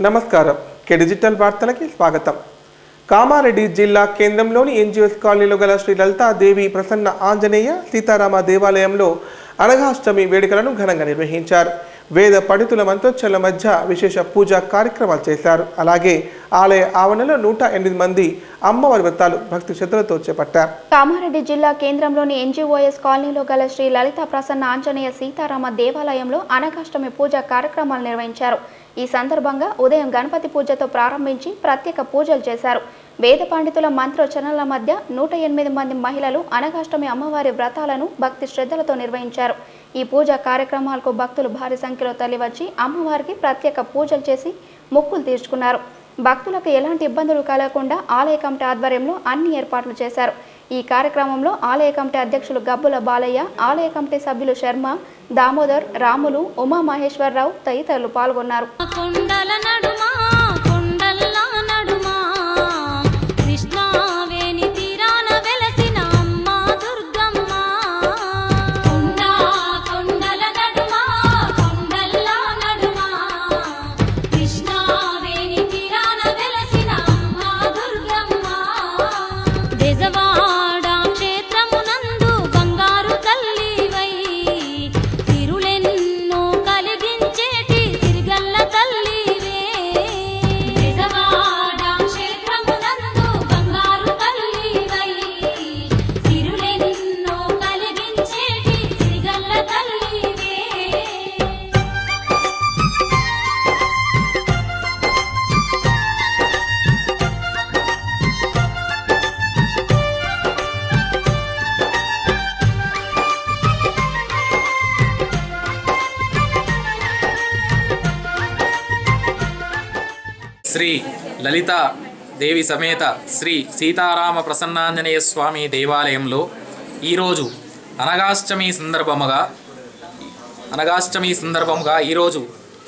నమస్కారం కే డిజిటల్ వార్తలకి స్వాగతం. కామారెడ్డి జిల్లా కేంద్రంలోని ఎన్జిఓస్ కాలనీలో గల శ్రీ లలితాదేవి ప్రసన్న ఆంజనేయ సీతారామ దేవాలయంలో అనఘాష్టమి వేడుకలను ఘనంగా నిర్వహించారు. వేద పండితుల మంత్రోచ్చరణల మధ్య విశేష పూజా కార్యక్రమాలు చేశారు. అలాగే ఆలయ ఆవరణలో 108 మంది అమ్మవారి వ్రతాలు భక్తి శ్రద్ధలతో చేపట్టారు. కామారెడ్డి జిల్లా కేంద్రంలోని ఎన్జిఓఎస్ కాలనీలో గల శ్రీ లలిత ప్రసన్న ఆంజనేయ సీతారామ దేవాలయంలో అనఘాష్టమి పూజా కార్యక్రమాలు నిర్వహించారు. ఈ సందర్భంగా ఉదయం గణపతి పూజతో ప్రారంభించి ప్రత్యేక పూజలు చేశారు. వేద పండితుల మంత్రోచ్చరణల మధ్య 108 మంది మహిళలు అనఘాష్టమి అమ్మవారి వ్రతాలను భక్తి శ్రద్ధలతో నిర్వహించారు. ఈ పూజా కార్యక్రమాలకు భక్తులు భారీ సంఖ్యలో తరలివచ్చి అమ్మవారికి ప్రత్యేక పూజలు చేసి మొక్కులు తీర్చుకున్నారు. భక్తులకు ఎలాంటి ఇబ్బందులు కలగకుండా ఆలయ కమిటీ ఆధ్వర్యంలో అన్ని ఏర్పాట్లు చేశారు. ఈ కార్యక్రమంలో ఆలయ కమిటీ అధ్యక్షులు గబ్బుల బాలయ్య, ఆలయ కమిటీ సభ్యులు శర్మ, దామోదర్, రాములు, ఉమా మహేశ్వరరావు తదితరులు పాల్గొన్నారు. శ్రీ లలితా దేవి సమేత శ్రీ సీతారామ ప్రసన్నాంజనేయ స్వామి దేవాలయంలో ఈరోజు అనఘాష్టమి సందర్భముగా ఈరోజు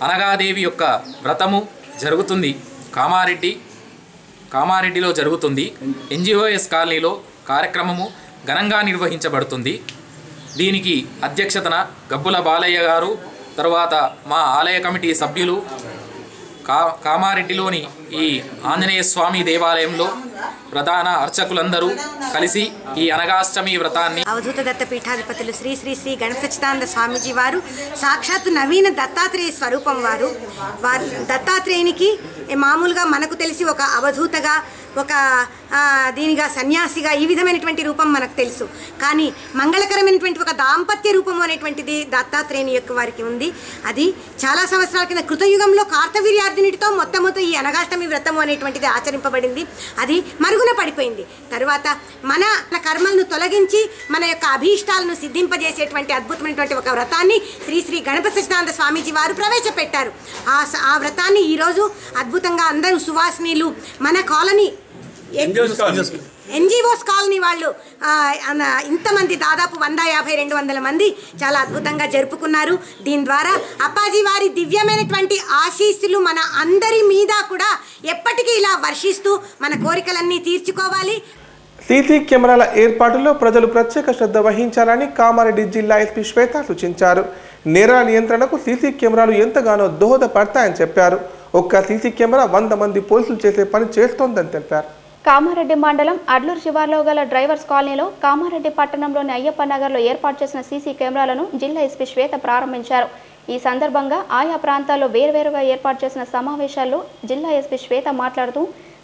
అనఘాదేవి యొక్క వ్రతము జరుగుతుంది. కామారెడ్డిలో జరుగుతుంది. ఎన్జిఓఎస్ కాలనీలో కార్యక్రమము ఘనంగా నిర్వహించబడుతుంది. దీనికి అధ్యక్షతన గబ్బుల బాలయ్య గారు, తర్వాత మా ఆలయ కమిటీ సభ్యులు, కామారెడ్డిలోని ఈ ఆంజనేయ స్వామి దేవాలయంలో ప్రధాన అర్చకులందరూ కలిసి ఈ అనఘాష్టమి వ్రతాన్ని అవధూత దత్త పీఠాధిపతులు శ్రీ శ్రీ శ్రీ గణపతి సచ్చిదానంద స్వామీజీ వారు సాక్షాత్తు నవీన దత్తాత్రేయ స్వరూపం వారు దత్తాత్రేయునికి మామూలుగా మనకు తెలిసి ఒక అవధూతగా, ఒక దీనిగా సన్యాసిగా ఈ విధమైనటువంటి రూపం మనకు తెలుసు. కానీ మంగళకరమైనటువంటి ఒక దాంపత్య రూపం అనేటువంటిది దత్తాత్రేయుని యొక్క వారికి ఉంది. అది చాలా సంవత్సరాల కింద కృతయుగంలో కార్తవీర్యార్జునుడితో మొట్టమొదటి ఈ అనఘాష్టమి వ్రతము అనేటువంటిది ఆచరింపబడింది. అది మరుగున పడిపోయింది. తర్వాత మన కర్మలను తొలగించి మన యొక్క అభీష్టాలను సిద్ధింపజేసేటువంటి అద్భుతమైనటువంటి ఒక వ్రతాన్ని శ్రీ శ్రీ గణపతి సచ్చిదానంద స్వామీజీ వారు ప్రవేశపెట్టారు. ఆ వ్రతాన్ని ఈరోజు అద్భుతంగా అందరూ సువాసినీలు, మన కాలనీ ఎన్జిఓస్ కాలనీ వాళ్ళు ఇంతమంది దాదాపు 150-200 మంది చాలా అద్భుతంగా జరుపుకున్నారు. దీని ద్వారా అప్పాజీ వారి దివ్యమైనటువంటి ఆశీస్సులు మన అందరి మీద కూడా ఎప్పటికీ ఇలా వర్షిస్తూ మన కోరికలన్నీ తీర్చుకోవాలి. సీసీ కెమెరాల ఏర్పాటులో ప్రజలు ప్రత్యేక శ్రద్ధ వహించాలని కామారెడ్డి జిల్లా ఎస్పీ శ్వేత సూచించారు. నేరాల నియంత్రణకు సీసీ కెమెరాలు ఎంతగానో దోహదపడతాయని చెప్పారు. ఒక్క సీసీ కెమెరా 100 మంది పోలీసులు చేసే పని చేస్తోందని తెలిపారు. కామారెడ్డి మండలం అడ్లూరు శివార్లో గల డ్రైవర్స్ కాలనీలో కామారెడ్డి పట్టణంలోని అయ్యప్ప నగర్లో ఏర్పాటు చేసిన సీసీ కెమెరాలను జిల్లా ఎస్పీ శ్వేత ప్రారంభించారు. ఈ సందర్భంగా ఆయా ప్రాంతాల్లో వేర్వేరుగా ఏర్పాటు చేసిన సమావేశాల్లో జిల్లా ఎస్పీ శ్వేత మాట్లాడుతూ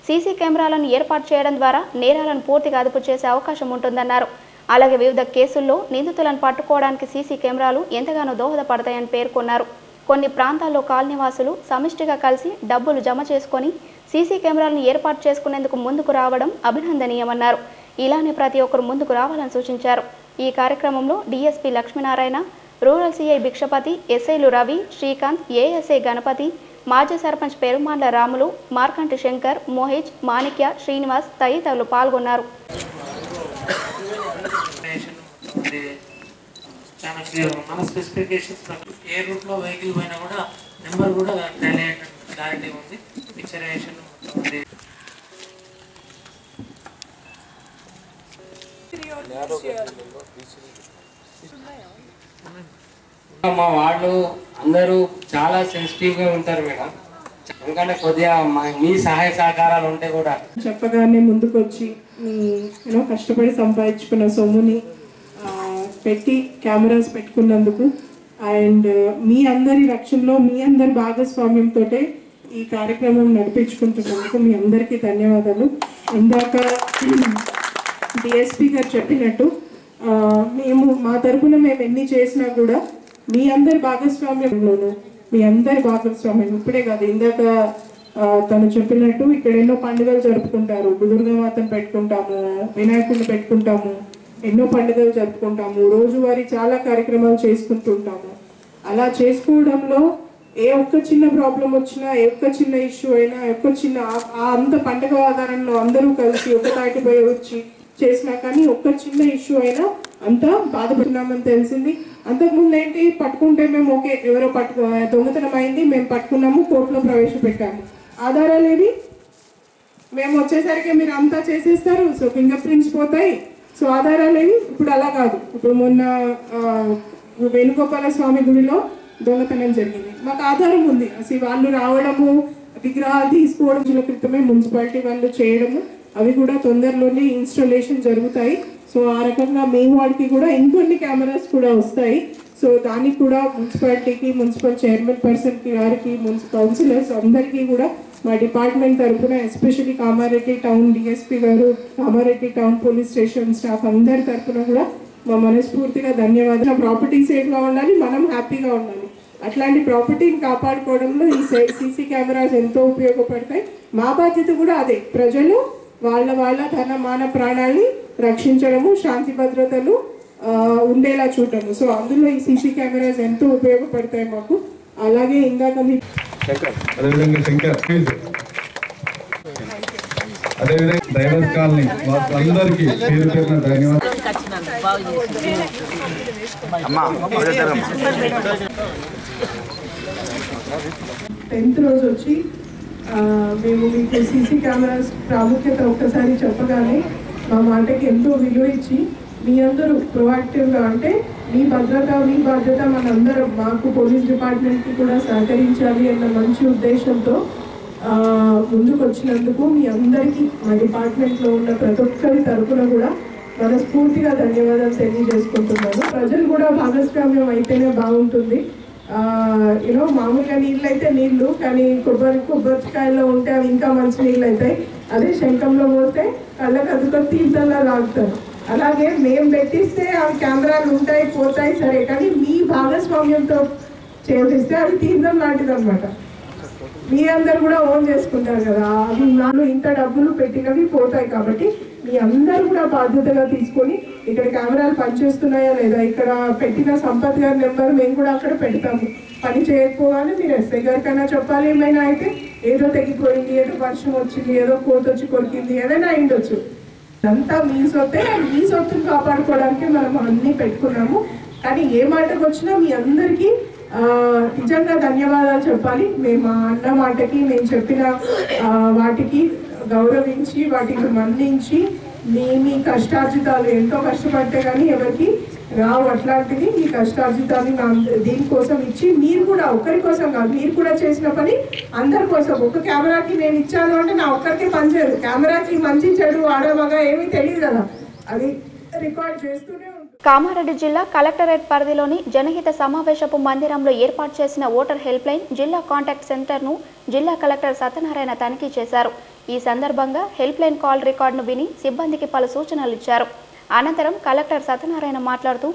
సీసీ కెమెరాలను ఏర్పాటు చేయడం ద్వారా నేరాలను పూర్తిగా అదుపు చేసే అవకాశం ఉంటుందన్నారు. అలాగే వివిధ కేసుల్లో నిందితులను పట్టుకోవడానికి సీసీ కెమెరాలు ఎంతగానో దోహదపడతాయని పేర్కొన్నారు. కొన్ని ప్రాంతాల్లో కాలనీవాసులు సమిష్టిగా కలిసి డబ్బులు జమ చేసుకొని సీసీ కెమెరాలను ఏర్పాటు చేసుకునేందుకు ముందుకు రావడం అభినందనీయమన్నారు. ఇలానే ప్రతి ఒక్కరు ముందుకు రావాలని సూచించారు. ఈ కార్యక్రమంలో DSP Lakshminarayana, rural CI Bhikshapathi, ఎస్ఐలు రవి, శ్రీకాంత్, ఏఎస్ఐ గణపతి, మాజీ సర్పంచ్ పెరుమాండ్ల రాములు, మార్కంటి శంకర్, మోహిజ్, మాణిక్య, శ్రీనివాస్ తదితరులు పాల్గొన్నారు. మన స్పెసిఫికేషన్స్ ఏ రూట్లో వెహికల్ పోయినా కూడా నెంబర్ కూడా క్లారిటీ ఉంది. పిక్చరైజేషన్ మా వాళ్ళు అందరూ చాలా సెన్సిటివ్గా ఉంటారు మేడం. ఎందుకంటే కొద్దిగా మీ సహాయ సహకారాలు ఉంటే కూడా చెప్పగానే ముందుకొచ్చి కష్టపడి సంపాదించుకున్న సొమ్ముని పెట్టి కెమెరాస్ పెట్టుకున్నందుకు అండ్ మీ అందరి రక్షణలో మీ అందరి భాగస్వామ్యంతో ఈ కార్యక్రమం నడిపించుకుంటున్నందుకు మీ అందరికీ ధన్యవాదాలు. ఇందాక డిఎస్పీ గారు చెప్పినట్టు మేము మా తరఫున మేము ఎన్ని చేసినా కూడా మీ అందరి భాగస్వామ్యంలోనూ మీ అందరి భాగస్వామ్యం ఇప్పుడే కాదు, ఇందాక తను చెప్పినట్టు ఇక్కడ ఎన్నో పండుగలు జరుపుకుంటారు. దుర్గామాతను పెట్టుకుంటాము, వినాయకుడిని పెట్టుకుంటాము, ఎన్నో పండుగలు జరుపుకుంటాము, రోజువారీ చాలా కార్యక్రమాలు చేసుకుంటుంటాము. అలా చేసుకోవడంలో ఏ ఒక్క చిన్న ప్రాబ్లం వచ్చినా, ఏ ఒక్క చిన్న ఇష్యూ అయినా, ఒక్క చిన్న అంత పండుగ ఆధారంలో అందరూ కలిసి ఒక తాటిపై వచ్చి చేసినా కానీ ఒక్క చిన్న ఇష్యూ అయినా అంతా బాధపడుతున్నామని తెలిసింది. అంతకుముందు ఏంటి, పట్టుకుంటే మేము ఓకే ఎవరో దొంగతనం అయింది, మేము పట్టుకున్నాము, కోర్టులో ప్రవేశపెట్టాము, ఆధారాలు ఏవి, మేము వచ్చేసరికి మీరు అంతా చేసేస్తారు, సో ఫింగర్ ప్రింట్స్ పోతాయి, సో ఆధారాలు ఏవి. ఇప్పుడు అలా కాదు. ఇప్పుడు మొన్న వేణుగోపాల స్వామి గుడిలో దొంగతనం జరిగింది, మాకు ఆధారం ఉంది. అసలు వాళ్ళు రావడము, విగ్రహాలు తీసుకోవడం క్రితమే మున్సిపాలిటీ వాళ్ళు చేయడము, అవి కూడా తొందరలోనే ఇన్స్టాలేషన్ జరుగుతాయి. సో ఆ రకంగా మీ వాడికి కూడా ఇంకొన్ని కెమెరాస్ కూడా వస్తాయి. సో దానికి కూడా మున్సిపాలిటీకి, మున్సిపల్ చైర్మన్ పర్సన్కి గారికి, మున్సిపల్ కౌన్సిలర్స్ అందరికీ కూడా మా డిపార్ట్మెంట్ తరఫున, ఎస్పెషల్లీ కామారెడ్డి టౌన్ డిఎస్పీ గారు, Kamareddy town police station staff అందరి తరఫున కూడా మా మనస్ఫూర్తిగా ధన్యవాదాలు. ప్రాపర్టీ సేఫ్గా ఉండాలి, మనం హ్యాపీగా ఉండాలి. అట్లాంటి ప్రాపర్టీని కాపాడుకోవడంలో ఈ సీసీ కెమెరాస్ ఎంతో ఉపయోగపడతాయి. మా బాధ్యత కూడా అదే, ప్రజలు వాళ్ళ ధన మాన ప్రాణాలని రక్షించడము, శాంతి భద్రతలు ఉండేలా చూడటము. సో అందులో ఈ సీసీ కెమెరాస్ ఎంతో ఉపయోగపడతాయి మాకు. అలాగే ఇందాక అదేవిధంగా డ్రైవర్స్ కాలనీ వాళ్ళందరికీ పేరు పేరున ధన్యవాదాలు. 10th రోజు వచ్చి మేము మీకు సీసీ కెమెరాస్ ప్రాముఖ్యత ఒక్కసారి చెప్పగానే మా మాటకి ఎంతో విలువ ఇచ్చి మీ అందరూ ప్రొయాక్టివ్గా, అంటే మీ భద్రత మీ బాధ్యత మనందరం, మాకు పోలీస్ డిపార్ట్మెంట్కి కూడా సహకరించాలి అన్న మంచి ఉద్దేశంతో ముందుకు వచ్చినందుకు మీ అందరికీ మా డిపార్ట్మెంట్లో ఉన్న ప్రతి ఒక్కరి తరఫున కూడా మనస్ఫూర్తిగా ధన్యవాదాలు తెలియజేసుకుంటున్నాను. ప్రజలు కూడా భాగస్వామ్యం అయితేనే బాగుంటుంది. మామూలుగా నీళ్ళు అయితే నీళ్లు, కానీ కొబ్బరికాయల్లో ఉంటే అవి ఇంకా మంచి నీళ్ళు అవుతాయి. అదే శంఖంలో పోతే కళ్ళకి అదుకొని తీర్థంలా తాగుతారు. అలాగే మేము పెట్టిస్తే అవి కెమెరాలు ఉంటాయి, పోతాయి సరే, కానీ మీ భాగస్వామ్యంతో చేపిస్తే అది తీర్థం లాంటిది అనమాట. మీ అందరు కూడా ఓన్ చేసుకుంటారు కదా, అవి నాలో ఇంత డబ్బులు పెట్టినవి పోతాయి. కాబట్టి మీ అందరూ కూడా బాధ్యతగా తీసుకొని ఇక్కడ కెమెరాలు పనిచేస్తున్నాయా లేదా, ఇక్కడ పెట్టిన సంపత్ గారి నెంబర్ మేము కూడా అక్కడ పెడతాము. పని చేయకపోగానే మీరు ఎస్ఐ గారికైనా చెప్పాలి. ఏమైనా అయితే ఏదో తెగిపోయింది, ఏదో వర్షం వచ్చింది, ఏదో కోత వచ్చి కొరికింది, ఏదైనా అయిండొచ్చు. అంతా మీ సొత్తే, మీ సొత్తును కాపాడుకోవడానికి మనం అన్నీ పెట్టుకున్నాము. కానీ ఏ మాటకు వచ్చినా మీ అందరికీ నిజంగా ధన్యవాదాలు చెప్పాలి. మేము అన్న మాటకి, మేము చెప్పిన వాటికి గౌరవించి, వాటికి మన్నించి మీ కష్టార్జితాలు ఎంతో కష్టపడితే కానీ ఎవరికి రావు. అట్లాంటిది మీ కష్టార్జితాన్ని దీనికోసం ఇచ్చి, మీరు కూడా ఒకరి కోసం కాదు, మీరు కూడా చేసిన పని అందరి కోసం. ఒక కెమెరాకి నేను ఇచ్చాను అంటే నా ఒక్కరికి పనిచేయదు. కెమెరాకి మంచి చెడు ఆడమగా ఏమీ తెలియదు కదా, అది రికార్డ్ చేస్తూనే ఉంటుంది. కామారెడ్డి జిల్లా కలెక్టరేట్ పరిధిలోని జనహిత సమావేశపు మందిరంలో ఏర్పాటు చేసిన ఓటర్ హెల్ప్ లైన్, జిల్లా కాంటాక్ట్ సెంటర్ను జిల్లా కలెక్టర్ సత్యనారాయణ తనిఖీ చేశారు. ఈ సందర్భంగా హెల్ప్ లైన్ కాల్ రికార్డును విని సిబ్బందికి పలు సూచనలు ఇచ్చారు. అనంతరం కలెక్టర్ సత్యనారాయణ మాట్లాడుతూ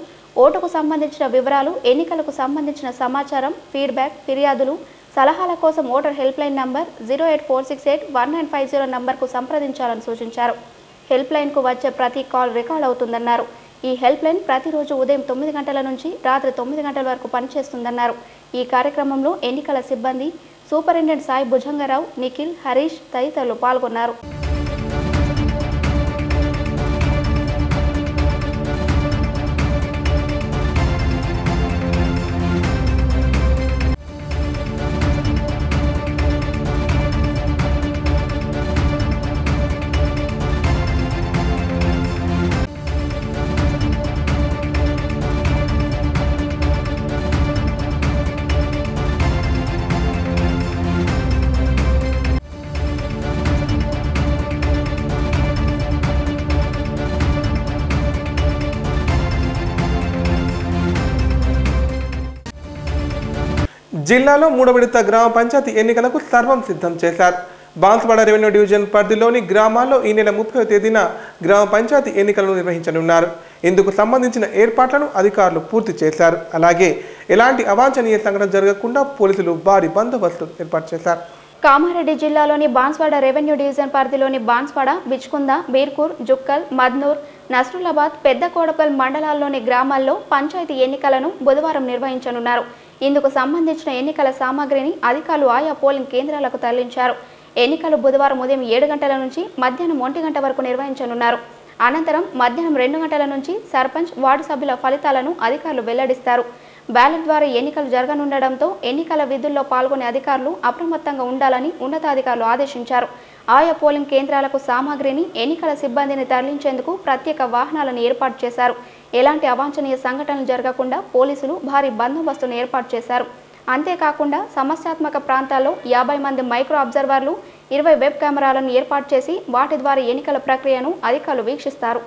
ఓటుకు సంబంధించిన వివరాలు, ఎన్నికలకు సంబంధించిన సమాచారం, ఫీడ్బ్యాక్, ఫిర్యాదులు, సలహాల కోసం ఓటర్ హెల్ప్ లైన్ నంబర్ 084681950 నంబర్కు సంప్రదించాలని సూచించారు. హెల్ప్ లైన్కు వచ్చే ప్రతి కాల్ రికార్డ్ అవుతుందన్నారు. ఈ హెల్ప్ లైన్ ప్రతిరోజు ఉదయం 9 గంటల నుంచి రాత్రి 9 గంటల వరకు పనిచేస్తుందన్నారు. ఈ కార్యక్రమంలో ఎన్నికల సిబ్బంది, సూపరింటెండెంట్ సాయి భుజంగరావు, నిఖిల్, హరీష్ తదితరులు పాల్గొన్నారు. జిల్లాలో 3వ విడత గ్రామ పంచాయతీ ఎన్నికలకు సర్వం సిద్ధం చేశారు. బాన్స్వాడ రెవెన్యూ డివిజన్ పరిధిలోని గ్రామాల్లో ఈ నెల 30వ తేదీన గ్రామ పంచాయతీ ఎన్నికలను నిర్వహించనున్నారు. ఇందుకు సంబంధించిన ఏర్పాట్లను అధికారులు పూర్తి చేశారు. అలాగే ఎలాంటి అవాంఛనీయ సంఘటన జరగకుండా పోలీసులు భారీ బందోబస్తు ఏర్పాటు చేశారు. కామారెడ్డి జిల్లాలోని బాన్స్వాడ రెవెన్యూ డివిజన్ పరిధిలోని బాన్స్వాడ, బిచ్కుంద, బీర్కూర్, జుక్కల్, మద్నూర్, నస్రులాబాద్, పెద్ద కోడపల్ మండలాల్లోని గ్రామాల్లో పంచాయతీ ఎన్నికలను బుధవారం నిర్వహించనున్నారు. ఇందుకు సంబంధించిన ఎన్నికల సామాగ్రిని అధికారులు ఆయా పోలింగ్ కేంద్రాలకు తరలించారు. ఎన్నికలు బుధవారం ఉదయం 7 గంటల నుంచి మధ్యాహ్నం 1 గంట వరకు నిర్వహించనున్నారు. అనంతరం మధ్యాహ్నం 2 గంటల నుంచి సర్పంచ్, వార్డు సభ్యుల ఫలితాలను అధికారులు వెల్లడిస్తారు. బ్యాలెట్ ద్వారా ఎన్నికలు జరగనుండడంతో ఎన్నికల విధుల్లో పాల్గొనే అధికారులు అప్రమత్తంగా ఉండాలని ఉన్నతాధికారులు ఆదేశించారు. ఆయా పోలింగ్ కేంద్రాలకు సామాగ్రిని, ఎన్నికల సిబ్బందిని తరలించేందుకు ప్రత్యేక వాహనాలను ఏర్పాటు చేశారు. ఎలాంటి అవాంఛనీయ సంఘటనలు జరగకుండా పోలీసులు భారీ బందోబస్తును ఏర్పాటు చేశారు. అంతేకాకుండా సమస్యాత్మక ప్రాంతాల్లో 50 మంది మైక్రో అబ్జర్వర్లు, 20 వెబ్ కెమెరాలను ఏర్పాటు చేసి వాటి ద్వారా ఎన్నికల ప్రక్రియను అధికారులు వీక్షిస్తారు.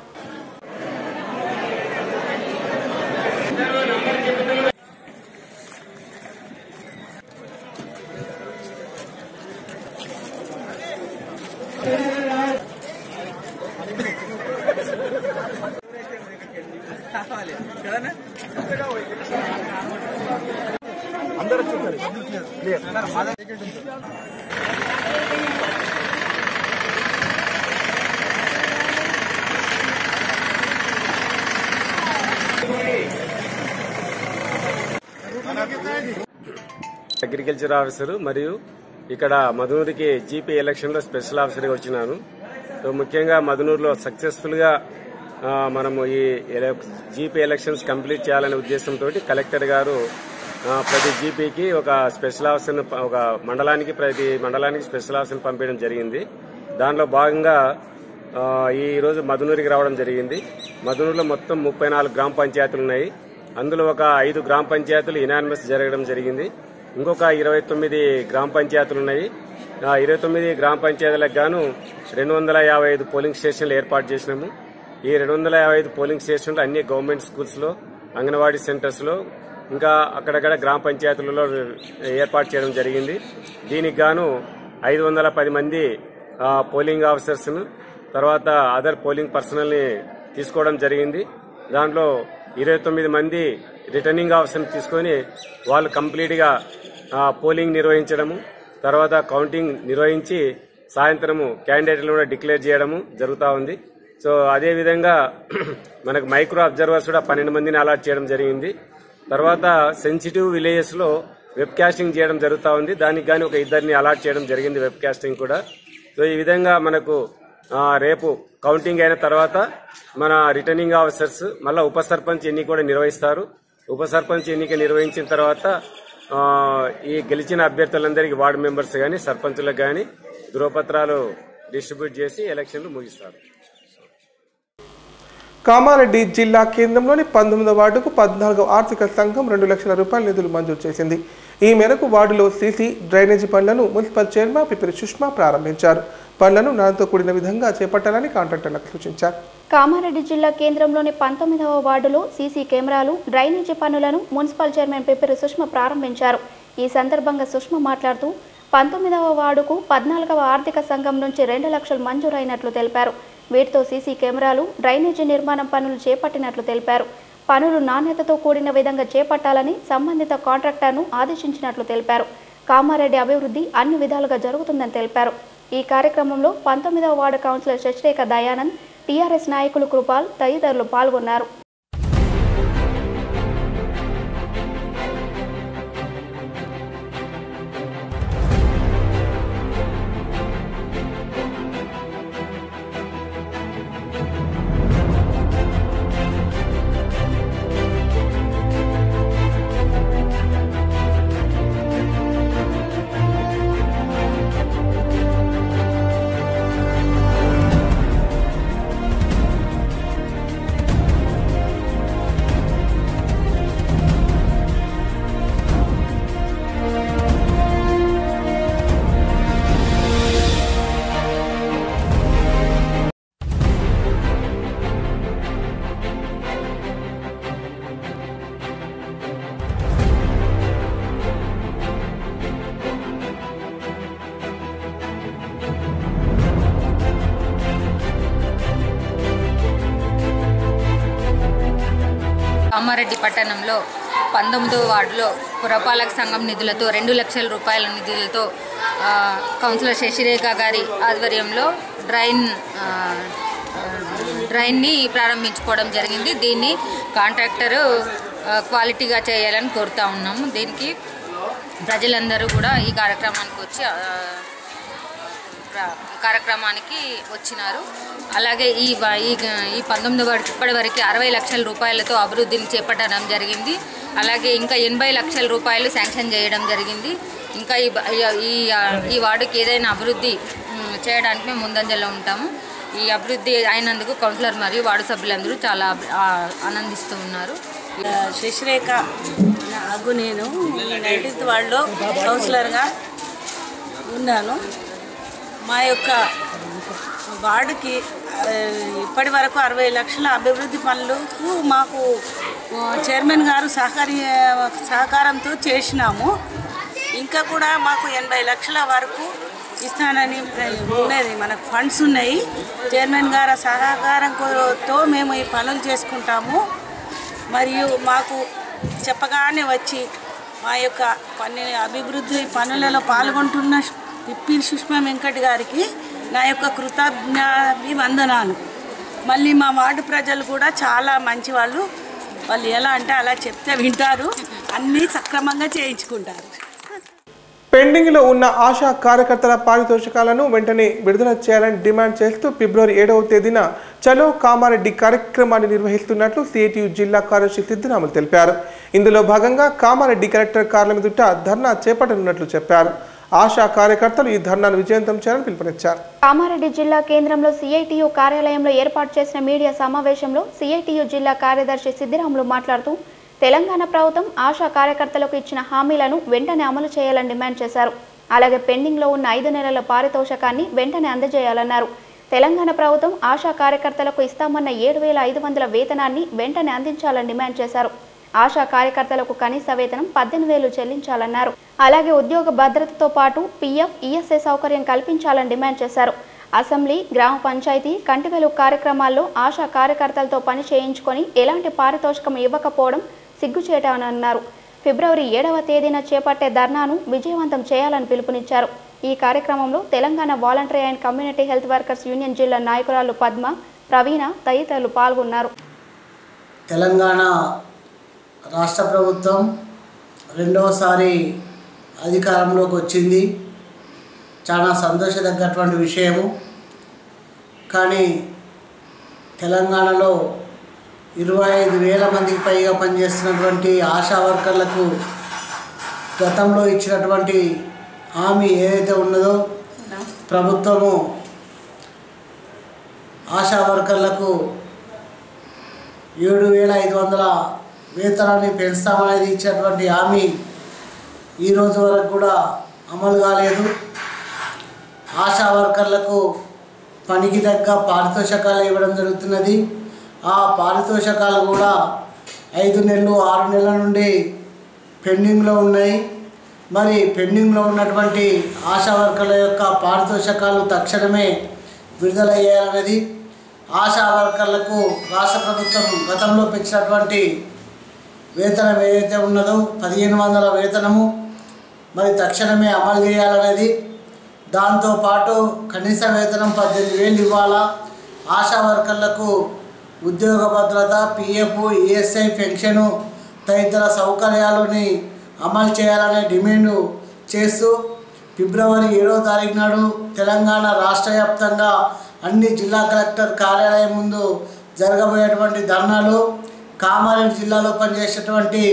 అగ్రికల్చర్ ఆఫీసర్ మరియు ఇక్కడ మధునూరుకి జీపీ ఎలక్షన్ లో స్పెషల్ ఆఫీసర్ గా వచ్చినాను. సో ముఖ్యంగా మధునూరులో సక్సెస్ఫుల్ గా మనము ఈ జీపీ ఎలక్షన్స్ కంప్లీట్ చేయాలనే ఉద్దేశంతో కలెక్టర్ గారు ప్రతి జీపీకి ఒక స్పెషల్ ఆఫీసర్, ఒక ప్రతి మండలానికి స్పెషల్ ఆఫీసర్ పంపించడం జరిగింది. దానిలో భాగంగా ఈ రోజు మధునూరుకి రావడం జరిగింది. మధునూరులో మొత్తం 34 గ్రామ పంచాయతీలు ఉన్నాయి. అందులో ఒక 5 గ్రామ పంచాయతీలు యునానిమస్ జరగడం జరిగింది. ఇంకొక 29 గ్రామ పంచాయతీలు ఉన్నాయి. 29 గ్రామ పంచాయతీలకు గాను 255 పోలింగ్ స్టేషన్లు ఏర్పాటు చేసినాము. ఈ 255 పోలింగ్ స్టేషన్లు అన్ని గవర్నమెంట్ స్కూల్స్ లో, అంగన్వాడీ సెంటర్స్ లో, ఇంకా అక్కడక్కడ గ్రామ పంచాయతీలలో ఏర్పాటు చేయడం జరిగింది. దీనికి గాను 510 మంది పోలింగ్ ఆఫీసర్స్, తర్వాత అదర్ పోలింగ్ పర్సనల్ ని తీసుకోవడం జరిగింది. దాంట్లో 29 మంది రిటర్నింగ్ ఆఫీసర్ తీసుకొని వాళ్ళు కంప్లీట్ గా పోలింగ్ నిర్వహించడము, తర్వాత కౌంటింగ్ నిర్వహించి సాయంత్రము క్యాండిడేట్లు కూడా డిక్లేర్ చేయడము జరుగుతూ ఉంది. సో అదే విధంగా మనకు మైక్రో అబ్జర్వర్స్ కూడా 12 మందిని అలాట్ చేయడం జరిగింది. తర్వాత సెన్సిటివ్ విలేజెస్ లో వెబ్ కాస్టింగ్ చేయడం జరుగుతూ ఉంది. దానికి గాని ఒక 2 అలాట్ చేయడం జరిగింది, వెబ్ కాస్టింగ్ కూడా. సో ఈ విధంగా మనకు రేపు కౌంటింగ్ అయిన తర్వాత మన రిటర్నింగ్ ఆఫీసర్స్ మళ్ళా ఉప సర్పంచ్ ఎన్నిక కూడా నిర్వహిస్తారు. ఉప సర్పంచ్ ఎన్నిక నిర్వహించిన తర్వాత ఈ గెలిచిన అభ్యర్థులందరికీ వార్డు మెంబర్స్ గాని, సర్పంచులకు గాని ధృవపత్రాలు డిస్ట్రిబ్యూట్ చేసి ఎలక్షన్లు ముగిస్తారు. కామారెడ్డి జిల్లా కేంద్రంలోని 19వ వార్డుకు 14వ ఆర్థిక సంఘం 2 లక్షల రూపాయల నిధులు మంజూరు చేసింది. ఈ మేరకు వార్డులో సీసీ, డ్రైనేజీ పనులను మున్సిపల్ చైర్మన్ పిపిరి సుష్మా ప్రారంభించారు. పనులను నాణ్యతతో కూడిన విధంగా చేపట్టాలని కాంట్రాక్టర్లకు సూచించారు. కామారెడ్డి జిల్లా కేంద్రంలోని 19వ వార్డులో సీసీ కెమెరాలు, డ్రైనేజీ పనులను మున్సిపల్ చైర్మన్ పిపిరి సుష్మా ప్రారంభించారు. ఈ సందర్భంగా సుష్మా మాట్లాడుతూ 19వ వార్డుకు 14వ ఆర్థిక సంఘం నుంచి 2 లక్షలు మంజూరైనట్లు తెలిపారు. వీటితో సీసీ కెమెరాలు, డ్రైనేజీ నిర్మాణం పనులు చేపట్టినట్లు తెలిపారు. పనులు నాణ్యతతో కూడిన విధంగా చేపట్టాలని సంబంధిత కాంట్రాక్టర్ను ఆదేశించినట్లు తెలిపారు. కామారెడ్డి అభివృద్ధి అన్ని విధాలుగా జరుగుతుందని తెలిపారు. ఈ కార్యక్రమంలో 19వ ward councillor Sasirekha Dayanand, TRS నాయకులు కృపాల్ తదితరులు పాల్గొన్నారు. కామారెడ్డి పట్టణంలో 19వ వార్డులో పురపాలక సంఘం నిధులతో 2 లక్షల రూపాయల నిధులతో కౌన్సిలర్ శశిరేఖ గారి ఆధ్వర్యంలో డ్రైన్ని ప్రారంభించుకోవడం జరిగింది. దీన్ని కాంట్రాక్టరు క్వాలిటీగా చేయాలని కోరుతా ఉన్నాము. దీనికి ప్రజలందరూ కూడా ఈ కార్యక్రమానికి వచ్చినారు. అలాగే ఈ 19వ వార్డు ఇప్పటివరకు 60 లక్షల రూపాయలతో అభివృద్ధిని చేపట్టడం జరిగింది. అలాగే ఇంకా 80 లక్షల రూపాయలు శాంక్షన్ చేయడం జరిగింది. ఇంకా ఈ వార్డుకి ఏదైనా అభివృద్ధి చేయడానికి మేము ముందంజలో ఉంటాము. ఈ అభివృద్ధి అయినందుకు కౌన్సిలర్ మరియు వార్డు సభ్యులందరూ చాలా ఆనందిస్తూ ఉన్నారు. శశిరేఖ నేను 19th వార్డులో కౌన్సిలర్గా ఉన్నాను. మా యొక్క వార్డుకి ఇప్పటి వరకు 60 లక్షల అభివృద్ధి పనులకు మాకు చైర్మన్ గారు సహకారంతో చేసినాము. ఇంకా కూడా మాకు 80 లక్షల వరకు ఇస్తానని ఉన్నది. మనకు ఫండ్స్ ఉన్నాయి. చైర్మన్ గారి సహకారంతో మేము ఈ పనులు చేసుకుంటాము. మరియు మాకు చెప్పగానే వచ్చి మా యొక్క అభివృద్ధి పనులలో పాల్గొంటున్న పిప్పి సుష్మా వెంకట్ గారికి నా యొక్క కృతజ్ఞాభివందనాలు. మళ్ళీ మా వార్డు ప్రజలు కూడా చాలా మంచి వాళ్ళు ఎలా అంటే అలా చెప్తే వింటారు, అన్నీ సక్రమంగా చేయించుకుంటారు. పెండింగ్లో ఉన్న ఆశా కార్యకర్తల పారితోషికాలను వెంటనే విడుదల చేయాలని డిమాండ్ చేస్తూ ఫిబ్రవరి 7వ తేదీన చలో కామారెడ్డి కార్యక్రమాన్ని నిర్వహిస్తున్నట్లు సిఐటియు జిల్లా కార్యదర్శి సిద్ధిరాములు తెలిపారు. ఇందులో భాగంగా కామారెడ్డి కలెక్టర్ కార్యాలయం ఎదుట ధర్నా చేపట్టనున్నట్లు చెప్పారు. ఆశా కార్యకర్తలు ఈ ధర్నాను విజయవంతం చేయాలని పిలుపునిచ్చారు. కామారెడ్డి జిల్లా కేంద్రంలో సిఐటియు కార్యాలయంలో ఏర్పాటు చేసిన మీడియా సమావేశంలో సిఐటియు జిల్లా కార్యదర్శి సిద్ధిరాములు మాట్లాడుతూ తెలంగాణ ప్రభుత్వం ఆశా కార్యకర్తలకు ఇచ్చిన హామీలను వెంటనే అమలు చేయాలని డిమాండ్ చేశారు. అలాగే పెండింగ్లో ఉన్న 5 నెలల పారితోషకాన్ని వెంటనే అందజేయాలన్నారు. తెలంగాణ ప్రభుత్వం ఆశా కార్యకర్తలకు ఇస్తామన్న 7,500 వేతనాన్ని వెంటనే అందించాలని డిమాండ్ చేశారు. ఆశా కార్యకర్తలకు కనీస వేతనం 18,000 చెల్లించాలన్నారు. అలాగే ఉద్యోగ భద్రతతో పాటు పిఎఫ్, ఈఎస్ఐ సౌకర్యం కల్పించాలని డిమాండ్ చేశారు. అసెంబ్లీ, గ్రామ పంచాయతీ, కంటివెలు కార్యక్రమాల్లో ఆశా కార్యకర్తలతో పని చేయించుకొని ఎలాంటి పారితోషికం ఇవ్వకపోవడం సిగ్గుచేటనన్నారు. ఫిబ్రవరి 7వ తేదీన చేపట్టే ధర్నాను విజయవంతం చేయాలని పిలుపునిచ్చారు. ఈ కార్యక్రమంలో Telangana voluntary and community health workers union జిల్లా నాయకురాలు పద్మ, ప్రవీణ తదితరులు పాల్గొన్నారు. తెలంగాణ రాష్ట్ర ప్రభుత్వం రెండవసారి అధికారంలోకి వచ్చింది. చాలా సంతోషదగ్గటువంటి విషయము. కానీ తెలంగాణలో 25,000 మందికి పైగా పనిచేస్తున్నటువంటి ఆశా వర్కర్లకు గతంలో ఇచ్చినటువంటి హామీ ఏదైతే ఉన్నదో ప్రభుత్వము ఆశా వర్కర్లకు 7,500 వేతనాన్ని పెంచుతామనేది ఇచ్చినటువంటి హామీ ఈరోజు వరకు కూడా అమలు కాలేదు. ఆశా వర్కర్లకు పనికి తగ్గ పారితోషకాలు ఇవ్వడం జరుగుతున్నది. ఆ పారితోషకాలు కూడా 5 నెలలు 6 నెలల నుండి పెండింగ్లో ఉన్నాయి. మరి పెండింగ్లో ఉన్నటువంటి ఆశా వర్కర్ల యొక్క పారితోషకాలు తక్షణమే విడుదల చేయాలనేది, ఆశా వర్కర్లకు రాష్ట్ర ప్రభుత్వం గతంలో పెంచినటువంటి వేతనం ఏదైతే ఉన్నదో 1,500 వేతనము మరి తక్షణమే అమలు చేయాలనేది, దాంతోపాటు కనీస వేతనం 18,000 ఇవ్వాలా, ఆశా వర్కర్లకు ఉద్యోగ భద్రత, పిఎఫ్, ఈఎస్ఐ పెన్షను తదితర సౌకర్యాలని అమలు చేయాలనే డిమాండ్ చేస్తూ ఫిబ్రవరి 7వ తారీఖు నాడు తెలంగాణ రాష్ట్ర వ్యాప్తంగా అన్ని జిల్లా కలెక్టర్ కార్యాలయం ముందు జరగబోయేటువంటి ధర్నాలు కామారెడ్డి జిల్లాలో పనిచేసేటువంటి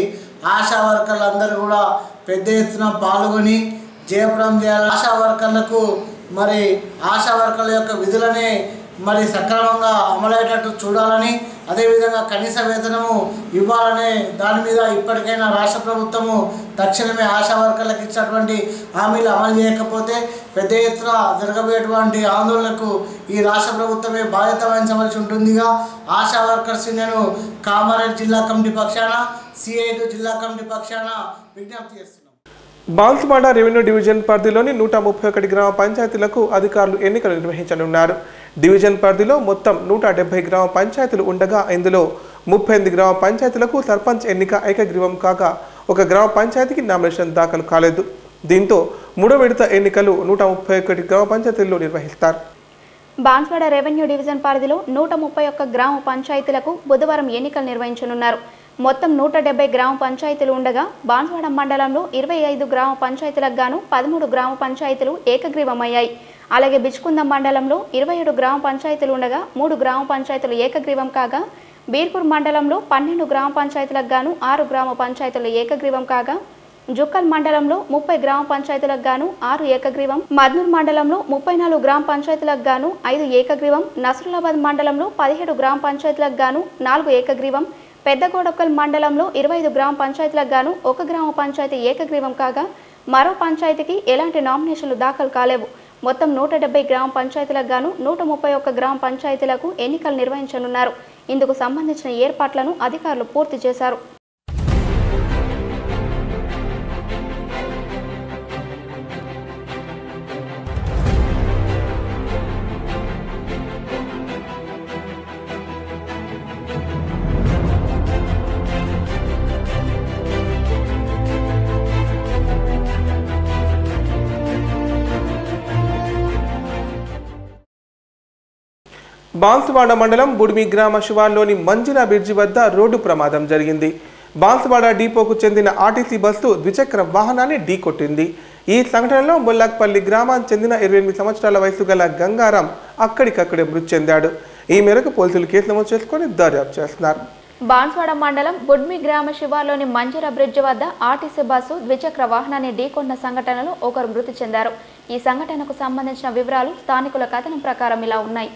ఆశా వర్కర్లందరూ కూడా పెద్ద ఎత్తున పాల్గొని జయప్రదం చేయాలి. ఆశా వర్కర్లకు మరి ఆశా వర్కర్ల యొక్క విధులని మరి సక్రమంగా అమలయ్యేటట్టు చూడాలని, అదేవిధంగా కనీస వేతనము ఇవ్వాలనే దాని మీద ఇప్పటికైనా రాష్ట్ర ప్రభుత్వము తక్షణమే ఆశా వర్కర్లకు ఇచ్చినటువంటి హామీలు అమలు చేయకపోతే పెద్ద ఎత్తున జరగబోయేటువంటి ఆందోళనకు ఈ రాష్ట్ర ప్రభుత్వమే బాధ్యత వహించవలసి ఉంటుందిగా ఆశా వర్కర్స్ నేను కామారెడ్డి జిల్లా కమిటీ పక్షాన, సిఐటియు జిల్లా కమిటీ పక్షాన విజ్ఞప్తి చేస్తున్నాను. బాల్సువాడ రెవెన్యూ డివిజన్ పరిధిలోని 131 గ్రామ పంచాయతీలకు అధికారులు ఎన్నికలు నిర్వహించనున్నారు. డివిజన్ పరిధిలో మొత్తం 170 గ్రామ పంచాయతీలు ఉండగా ఇందులో 38 గ్రామ పంచాయతీలకు సర్పంచ్ ఎన్నిక ఏకగ్రీవం కాగా ఒక గ్రామ పంచాయతీకి నామినేషన్ దాఖలు కాలేదు. దీంతో మూడో విడత ఎన్నికలు 131 గ్రామ పంచాయతీల్లో నిర్వహిస్తారు. బాన్స్వాడ రెవెన్యూ డివిజన్ పరిధిలో 131 గ్రామ పంచాయతీలకు బుధవారం ఎన్నికలు నిర్వహించనున్నారు. మొత్తం 170 గ్రామ పంచాయతీలు ఉండగా బాన్స్వాడ మండలంలో 25 గ్రామ పంచాయతీలకు గాను 13 గ్రామ పంచాయతీలు ఏకగ్రీవమయ్యాయి. అలాగే బిచ్కుంద మండలంలో 27 గ్రామ పంచాయతీలు ఉండగా 3 గ్రామ పంచాయతీలు ఏకగ్రీవం కాగా బీర్పూర్ మండలంలో 12 గ్రామ పంచాయతీలకు గాను 6 గ్రామ పంచాయతీలు ఏకగ్రీవం కాగా జుక్కల్ మండలంలో 30 గ్రామ పంచాయతీలకు గాను 6 ఏకగ్రీవం, మద్నూర్ మండలంలో 34 గ్రామ పంచాయతీలకు గాను 5 ఏకగ్రీవం, నసరులాబాద్ మండలంలో 17 గ్రామ పంచాయతీలకు గాను 4 ఏకగ్రీవం, పెద్దగోడకల్ మండలంలో 25 గ్రామ పంచాయతీలకు గాను 1 గ్రామ పంచాయతీ ఏకగ్రీవం కాగా మరో పంచాయతీకి ఎలాంటి నామినేషన్లు దాఖలు కాలేవు. మొత్తం 170 గ్రామ పంచాయతీలకు గాను 131 గ్రామ పంచాయతీలకు ఎన్నికలు నిర్వహించనున్నారు. ఇందుకు సంబంధించిన ఏర్పాట్లను అధికారులు పూర్తి చేశారు. బాన్స్వాడ మండలం బుడిమి గ్రామ శివార్లోని మంజిరా బ్రిడ్జి వద్ద రోడ్డు ప్రమాదం జరిగింది. బాన్స్వాడ డిపోకు చెందిన ఆర్టీసీ బస్సు ద్విచక్ర వాహనాన్ని ఢీకొట్టింది. ఈ సంఘటనలో బొల్లాక్పల్లి గ్రామానికి చెందిన 28 సంవత్సరాల వయసు గల గంగారాం అక్కడికక్కడే మృతి చెందాడు. ఈ మేరకు పోలీసులు కేసు నమోదు చేసుకుని దర్యాప్తు చేస్తున్నారు. బాన్స్వాడ మండలం బుడ్మి గ్రామ శివార్లోని మంజిరా బ్రిడ్జి వద్ద ఆర్టీసీ బస్సు ద్విచక్ర వాహనాన్ని ఢీకొన్న సంఘటనలో ఒకరు మృతి చెందారు. ఈ సంఘటనకు సంబంధించిన వివరాలు స్థానికుల కథనం ప్రకారం ఇలా ఉన్నాయి.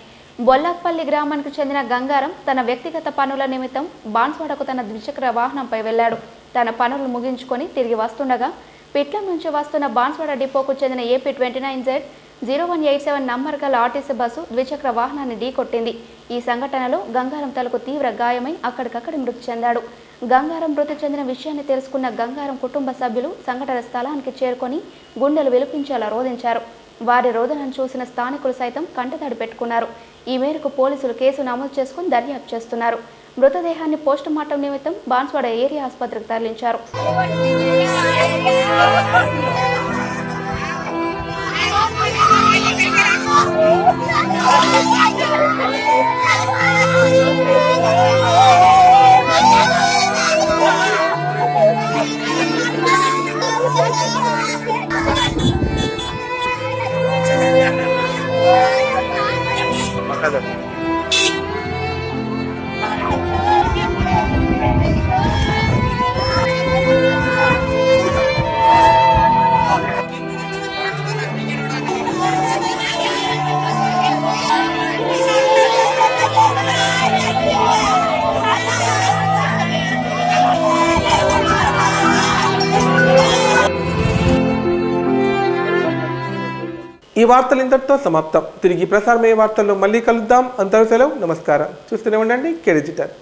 బొల్లాక్పల్లి గ్రామానికి చెందిన గంగారం తన వ్యక్తిగత పనుల నిమిత్తం బాన్స్వాడకు తన ద్విచక్ర వాహనంపై వెళ్లాడు. తన పనులు ముగించుకొని తిరిగి వస్తుండగా పిట్లం నుంచి వస్తున్న బాన్స్వాడ డిపోకు చెందిన AP 29Z0187 నంబర్ గల ఆర్టీసీ బస్సు ద్విచక్ర వాహనాన్ని ఢీకొట్టింది. ఈ సంఘటనలో గంగారం తలకు తీవ్ర గాయమై అక్కడికక్కడ మృతి చెందాడు. గంగారం మృతి చెందిన విషయాన్ని తెలుసుకున్న గంగారం కుటుంబ సభ్యులు సంఘటన స్థలానికి చేరుకొని గుండెలు విలిపించేలా రోధించారు. వారి రోదనను చూసిన స్థానికులు సైతం కంటతడి పెట్టుకున్నారు. ఈ మేరకు పోలీసులు కేసు నమోదు చేసుకుని దర్యాప్తు చేస్తున్నారు. మృతదేహాన్ని పోస్టుమార్టం నిమిత్తం బాన్స్వాడ ఏరియా ఆసుపత్రికి తరలించారు. ఈ వార్తలు ఇంతటితో సమాప్తం. తిరిగి ప్రసారమయ్యే వార్తల్లో మళ్ళీ కలుద్దాం. అంతవరకు సెలవు. నమస్కారం. చూస్తూనే ఉండండి కే డిజిటల్.